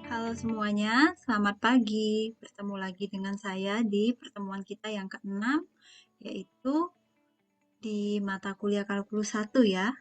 Halo semuanya, selamat pagi. Bertemu lagi dengan saya di pertemuan kita yang ke-6, yaitu di mata kuliah kalkulus 1 ya.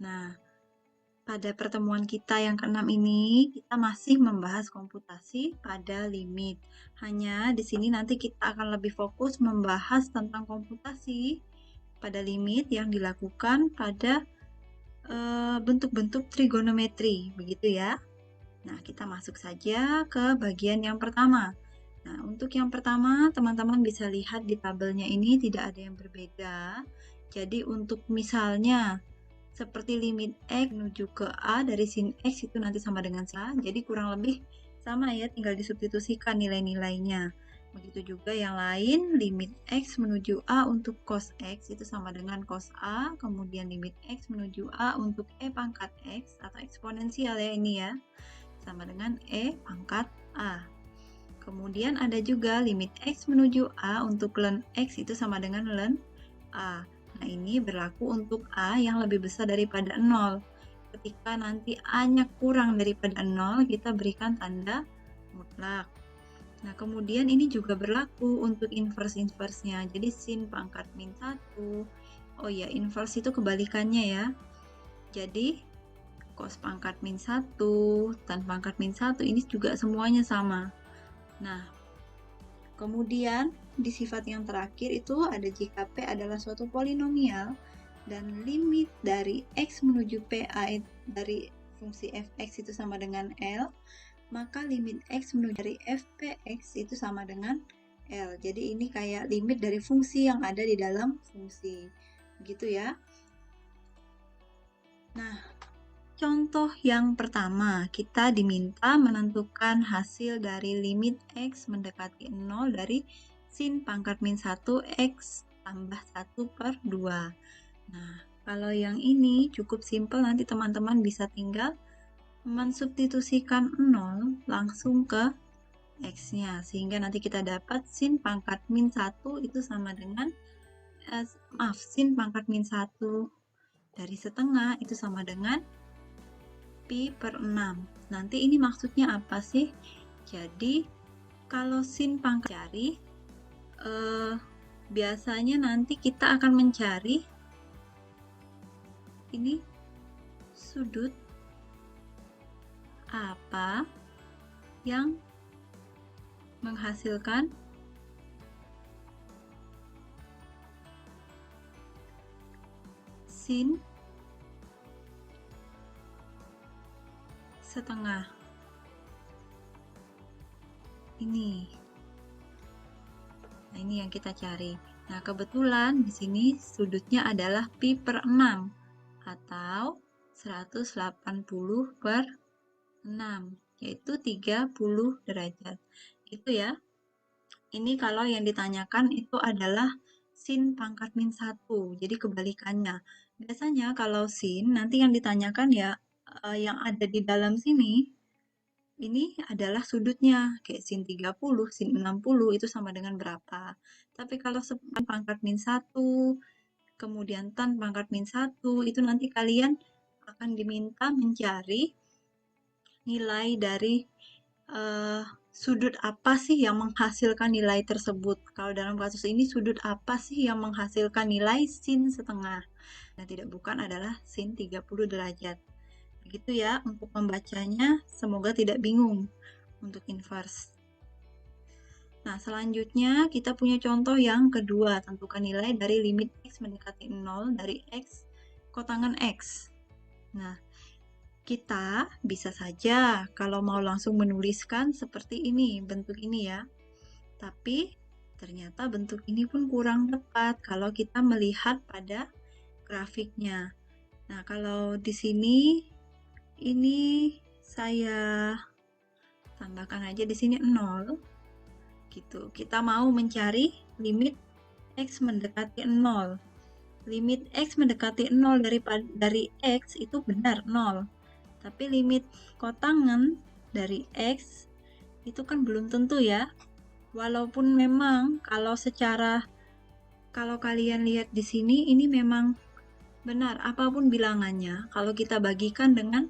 Nah, pada pertemuan kita yang ke-6 ini, kita masih membahas komputasi pada limit. Hanya di sini nanti kita akan lebih fokus membahas tentang komputasi pada limit yang dilakukan pada bentuk-bentuk trigonometri, begitu ya. Nah, kita masuk saja ke bagian yang pertama. Nah, untuk yang pertama, teman-teman bisa lihat di tabelnya ini tidak ada yang berbeda. Jadi, untuk misalnya seperti limit X menuju ke A dari sin X itu nanti sama dengan A. Jadi, kurang lebih sama ya, tinggal disubstitusikan nilai-nilainya. Begitu juga yang lain, limit X menuju A untuk cos X itu sama dengan cos A. Kemudian limit X menuju A untuk E pangkat X atau eksponensial ya ini ya, sama dengan E pangkat A. Kemudian ada juga limit X menuju A untuk ln X itu sama dengan ln A. Nah, ini berlaku untuk A yang lebih besar daripada 0. Ketika nanti A-nya kurang daripada 0, kita berikan tanda mutlak. Nah, kemudian ini juga berlaku untuk inverse-nya. Jadi, sin pangkat min 1. Oh ya, inverse itu kebalikannya ya. Jadi, cos pangkat min 1, tan pangkat min 1, ini juga semuanya sama. Nah, kemudian di sifat yang terakhir itu ada jika P adalah suatu polinomial dan limit dari X menuju PA dari fungsi fx itu sama dengan L, maka limit X menuju dari fpx itu sama dengan L. Jadi ini kayak limit dari fungsi yang ada di dalam fungsi. Begitu ya. Nah, contoh yang pertama, kita diminta menentukan hasil dari limit X mendekati 0 dari sin pangkat min 1 X tambah 1 per 2. Nah, kalau yang ini cukup simpel, nanti teman-teman bisa tinggal mensubstitusikan 0 langsung ke X-nya. Sehingga nanti kita dapat sin pangkat min 1 itu sama dengan, sin pangkat min 1 dari setengah itu sama dengan pi per 6. Nanti ini maksudnya apa sih? Jadi, kalau sin pangkat cari, biasanya nanti kita akan mencari ini sudut apa yang menghasilkan sin setengah. Ini. Nah, ini yang kita cari. Nah, kebetulan di sini sudutnya adalah pi per 6 atau 180 per 6, yaitu 30 derajat. Itu ya. Ini kalau yang ditanyakan itu adalah sin pangkat min 1, jadi kebalikannya. Biasanya kalau sin, nanti yang ditanyakan ya yang ada di dalam sini, ini adalah sudutnya, kayak sin 30, sin 60, itu sama dengan berapa. Tapi kalau sin pangkat min 1, kemudian tan pangkat min 1, itu nanti kalian akan diminta mencari nilai dari sudut apa sih yang menghasilkan nilai tersebut. Kalau dalam kasus ini, sudut apa sih yang menghasilkan nilai sin setengah. Nah, tidak bukan adalah sin 30 derajat. Begitu ya untuk membacanya, semoga tidak bingung untuk inverse. Nah, selanjutnya kita punya contoh yang kedua, tentukan nilai dari limit X mendekati 0 dari X kotangan X. Nah, kita bisa saja kalau mau langsung menuliskan seperti ini, bentuk ini ya. Tapi ternyata bentuk ini pun kurang tepat kalau kita melihat pada grafiknya. Nah, kalau di sini ini saya tambahkan aja di sini 0 gitu. Kita mau mencari limit X mendekati 0. Limit X mendekati 0 dari X itu benar 0. Tapi limit kotangan dari X itu kan belum tentu ya. Walaupun memang kalau kalian lihat di sini, ini memang benar apapun bilangannya. Kalau kita bagikan dengan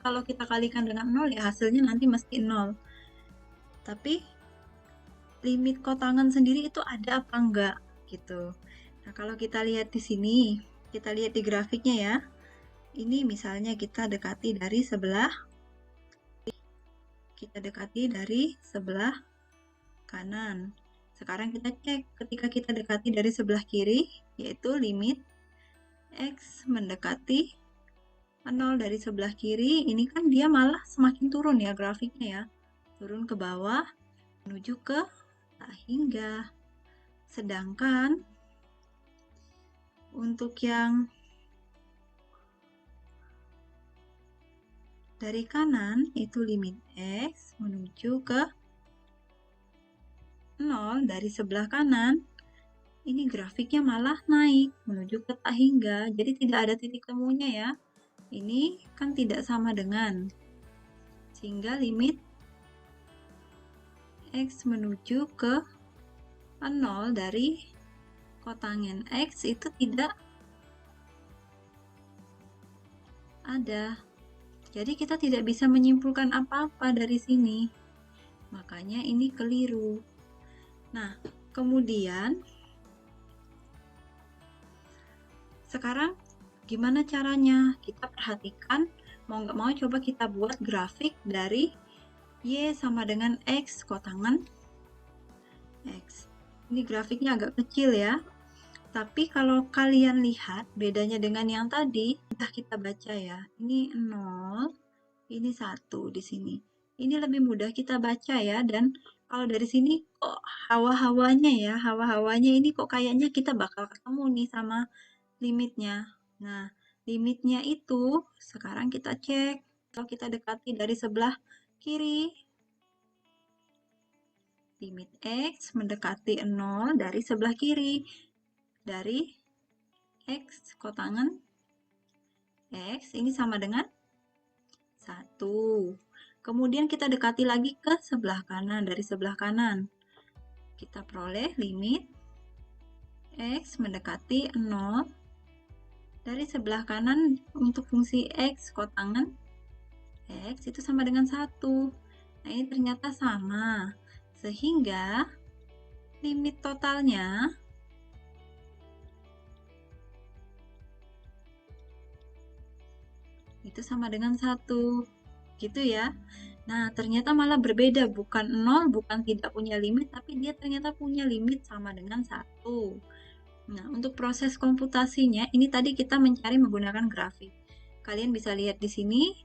kalau kita kalikan dengan 0 ya hasilnya nanti mesti 0. Tapi limit kotangan sendiri itu ada apa enggak gitu. Nah, kalau kita lihat di sini, kita lihat di grafiknya ya. Ini misalnya kita dekati dari sebelah kanan. Sekarang kita cek ketika kita dekati dari sebelah kiri, yaitu limit X mendekati 0 dari sebelah kiri, ini kan dia malah semakin turun ya grafiknya ya. Turun ke bawah menuju ke tak hingga. Sedangkan untuk yang dari kanan itu limit X menuju ke 0 dari sebelah kanan, ini grafiknya malah naik menuju ke tak hingga. Jadi tidak ada titik temunya ya. Ini kan tidak sama dengan. Sehingga limit X menuju ke 0 dari kotangen X itu tidak ada. Jadi kita tidak bisa menyimpulkan apa-apa dari sini. Makanya ini keliru. Nah, kemudian sekarang gimana caranya? Kita perhatikan, mau nggak mau coba kita buat grafik dari Y sama dengan X kotangan X. Ini grafiknya agak kecil ya. Tapi kalau kalian lihat bedanya dengan yang tadi, entah kita baca ya. Ini 0, ini 1 di sini. Ini lebih mudah kita baca ya, dan kalau dari sini kok hawa-hawanya ini kok kayaknya kita bakal ketemu nih sama limitnya. Nah, limitnya itu sekarang kita cek. Kalau kita dekati dari sebelah kiri, limit X mendekati 0 dari sebelah kiri. Dari X kotangan X ini sama dengan 1. Kemudian kita dekati lagi ke sebelah kanan. Dari sebelah kanan kita peroleh limit X mendekati 0 dari sebelah kanan untuk fungsi X kotangan X itu sama dengan 1. Nah, ini ternyata sama. Sehingga limit totalnya itu sama dengan 1. Gitu ya. Nah, ternyata malah berbeda. Bukan 0, bukan tidak punya limit, tapi dia ternyata punya limit sama dengan 1. Nah, untuk proses komputasinya, ini tadi kita mencari menggunakan grafik. Kalian bisa lihat di sini,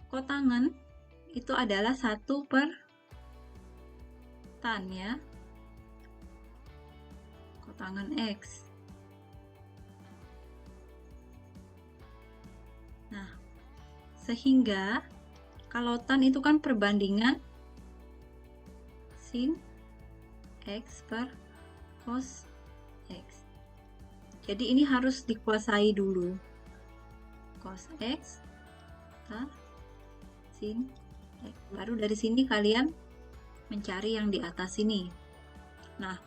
kotangan itu adalah 1 per tan ya. Kotangan X. Nah, sehingga kalau tan itu kan perbandingan sin X per cos X. Jadi ini harus dikuasai dulu. Cos X per sin X. Baru dari sini kalian mencari yang di atas ini. Nah,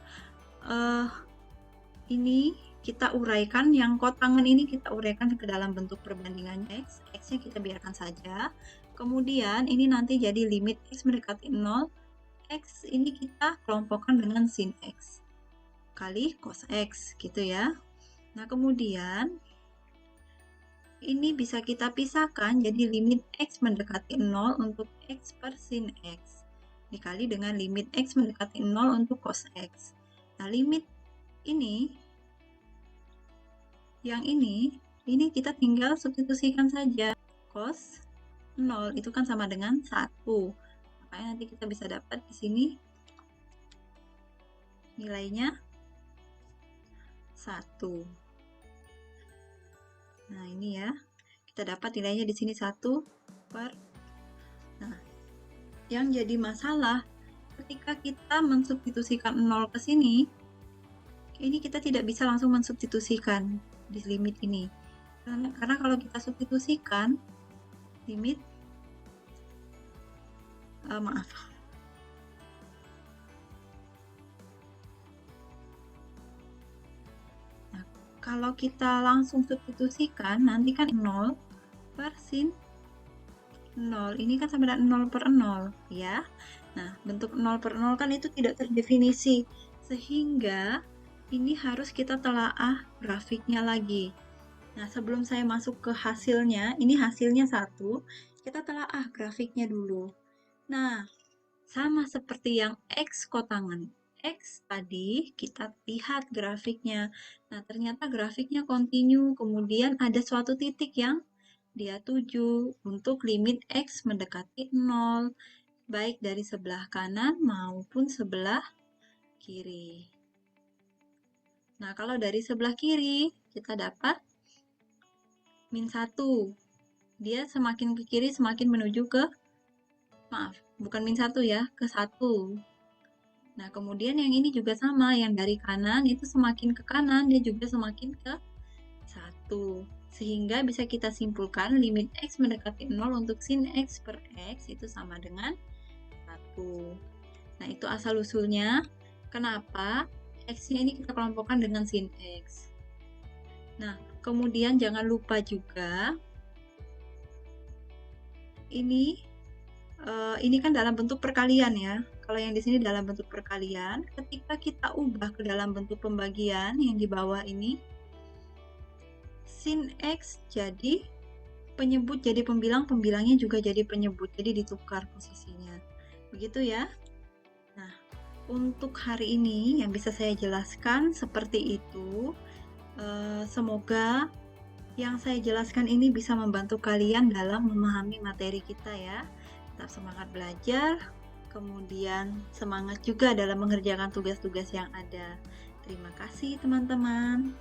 ini kita uraikan, yang kotangan ini kita uraikan ke dalam bentuk perbandingan X. X-nya kita biarkan saja. Kemudian ini nanti jadi limit X mendekati 0. X ini kita kelompokkan dengan sin X kali cos X gitu ya. Nah, kemudian ini bisa kita pisahkan jadi limit X mendekati 0 untuk X per sin X dikali dengan limit X mendekati 0 untuk cos X. Nah, limit ini, yang ini kita tinggal substitusikan saja. Cos 0 itu kan sama dengan 1. Makanya nanti kita bisa dapat di sini nilainya 1. Nah, ini ya. Kita dapat nilainya di sini 1 per. Nah, yang jadi masalah ketika kita mensubstitusikan 0 ke sini, ini kita tidak bisa langsung mensubstitusikan di limit ini. Karena kalau kita substitusikan limit maaf. Nah, kalau kita langsung substitusikan nanti kan 0 per sin 0. Ini kan sama dengan 0 per 0, ya. Nah, bentuk 0 per 0 kan itu tidak terdefinisi, sehingga ini harus kita telaah grafiknya lagi. Nah, sebelum saya masuk ke hasilnya, ini hasilnya 1, kita telaah grafiknya dulu. Nah, sama seperti yang X kotangan. X tadi kita lihat grafiknya. Nah, ternyata grafiknya kontinu, kemudian ada suatu titik yang dia tuju untuk limit X mendekati 0, baik dari sebelah kanan maupun sebelah kiri. Nah, kalau dari sebelah kiri, kita dapat min 1. Dia semakin ke kiri, semakin menuju ke, maaf, bukan min 1 ya, ke 1. Nah, kemudian yang ini juga sama, yang dari kanan itu semakin ke kanan, dia juga semakin ke 1. Sehingga bisa kita simpulkan limit X mendekati 0 untuk sin X per X itu sama dengan 1. Nah, itu asal-usulnya. Kenapa? X-nya ini kita kelompokkan dengan sin X. Nah, kemudian jangan lupa juga, ini kan dalam bentuk perkalian ya. Kalau yang di sini dalam bentuk perkalian, ketika kita ubah ke dalam bentuk pembagian yang di bawah ini, sin X jadi penyebut jadi pembilang, pembilangnya juga jadi penyebut, jadi ditukar posisinya. Begitu ya. Nah, untuk hari ini yang bisa saya jelaskan seperti itu. Semoga yang saya jelaskan ini bisa membantu kalian dalam memahami materi kita ya. Tetap semangat belajar, kemudian semangat juga dalam mengerjakan tugas-tugas yang ada. Terima kasih teman-teman.